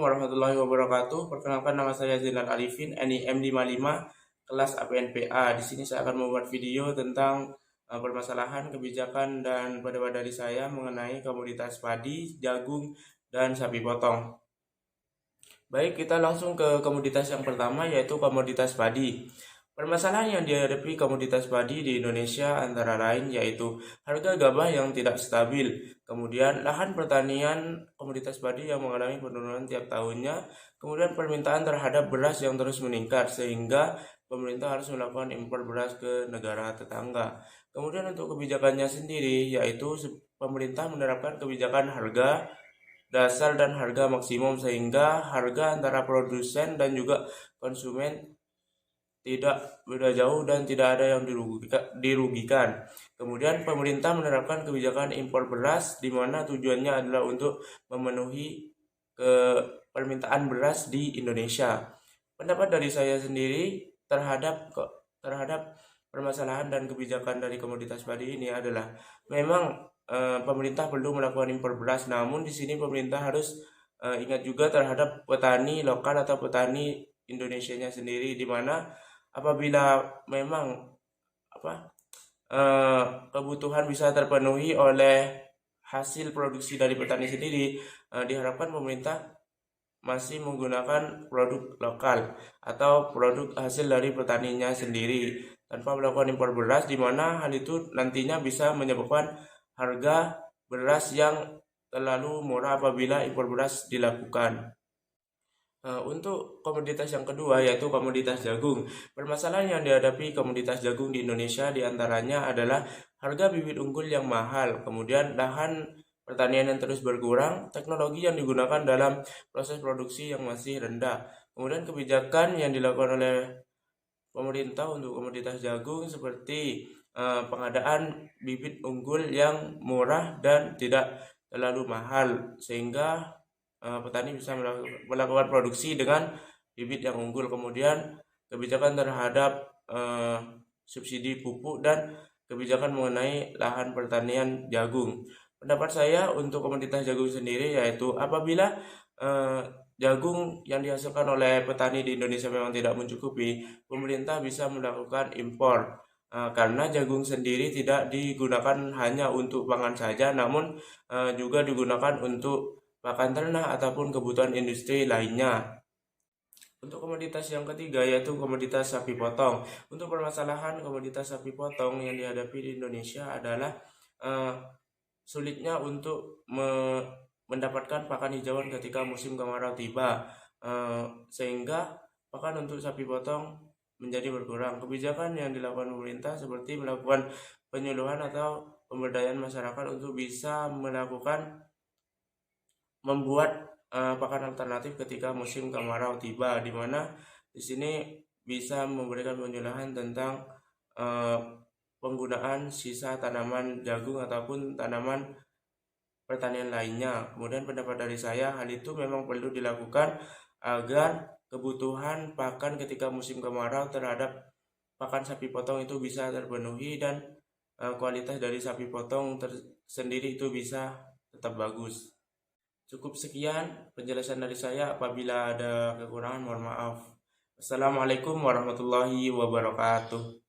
warahmatullahi wabarakatuh. Perkenalkan, nama saya Zainal Arifin, NIM 55, kelas APNPA. Di sini saya akan membuat video tentang permasalahan kebijakan dan pendapat dari saya mengenai komoditas padi, jagung, dan sapi potong. Baik, kita langsung ke komoditas yang pertama, yaitu komoditas padi. Permasalahan yang dihadapi komoditas padi di Indonesia antara lain yaitu harga gabah yang tidak stabil, kemudian lahan pertanian komoditas padi yang mengalami penurunan tiap tahunnya, kemudian permintaan terhadap beras yang terus meningkat sehingga pemerintah harus melakukan impor beras ke negara tetangga. Kemudian untuk kebijakannya sendiri yaitu pemerintah menerapkan kebijakan harga dasar dan harga maksimum sehingga harga antara produsen dan juga konsumen tidak beda jauh dan tidak ada yang dirugikan. Kemudian pemerintah menerapkan kebijakan impor beras di mana tujuannya adalah untuk memenuhi permintaan beras di Indonesia. Pendapat dari saya sendiri terhadap permasalahan dan kebijakan dari komoditas padi ini adalah memang pemerintah perlu melakukan impor beras, namun di sini pemerintah harus ingat juga terhadap petani lokal atau petani Indonesianya sendiri, di mana apabila memang kebutuhan bisa terpenuhi oleh hasil produksi dari petani sendiri, diharapkan pemerintah masih menggunakan produk lokal atau produk hasil dari petaninya sendiri tanpa melakukan impor beras, di mana hal itu nantinya bisa menyebabkan harga beras yang terlalu murah apabila impor beras dilakukan. Untuk komoditas yang kedua yaitu komoditas jagung. Permasalahan yang dihadapi komoditas jagung di Indonesia diantaranya adalah harga bibit unggul yang mahal, kemudian lahan pertanian yang terus berkurang, teknologi yang digunakan dalam proses produksi yang masih rendah, kemudian kebijakan yang dilakukan oleh pemerintah untuk komoditas jagung seperti pengadaan bibit unggul yang murah dan tidak terlalu mahal sehingga petani bisa melakukan produksi dengan bibit yang unggul. Kemudian kebijakan terhadap subsidi pupuk dan kebijakan mengenai lahan pertanian jagung. Pendapat saya untuk komoditas jagung sendiri yaitu apabila jagung yang dihasilkan oleh petani di Indonesia memang tidak mencukupi, pemerintah bisa melakukan impor. Karena jagung sendiri tidak digunakan hanya untuk pangan saja, namun juga digunakan untuk pakan ternak ataupun kebutuhan industri lainnya. Untuk komoditas yang ketiga yaitu komoditas sapi potong. Untuk permasalahan komoditas sapi potong yang dihadapi di Indonesia adalah sulitnya untuk mendapatkan pakan hijauan ketika musim kemarau tiba, sehingga pakan untuk sapi potong menjadi berkurang. Kebijakan yang dilakukan pemerintah seperti melakukan penyuluhan atau pemberdayaan masyarakat untuk bisa membuat pakan alternatif ketika musim kemarau tiba, di mana di sini bisa memberikan penyuluhan tentang penggunaan sisa tanaman jagung ataupun tanaman pertanian lainnya. Kemudian pendapat dari saya, hal itu memang perlu dilakukan agar kebutuhan pakan ketika musim kemarau terhadap pakan sapi potong itu bisa terpenuhi dan kualitas dari sapi potong sendiri itu bisa tetap bagus. Cukup sekian penjelasan dari saya, apabila ada kekurangan mohon maaf. Assalamualaikum warahmatullahi wabarakatuh.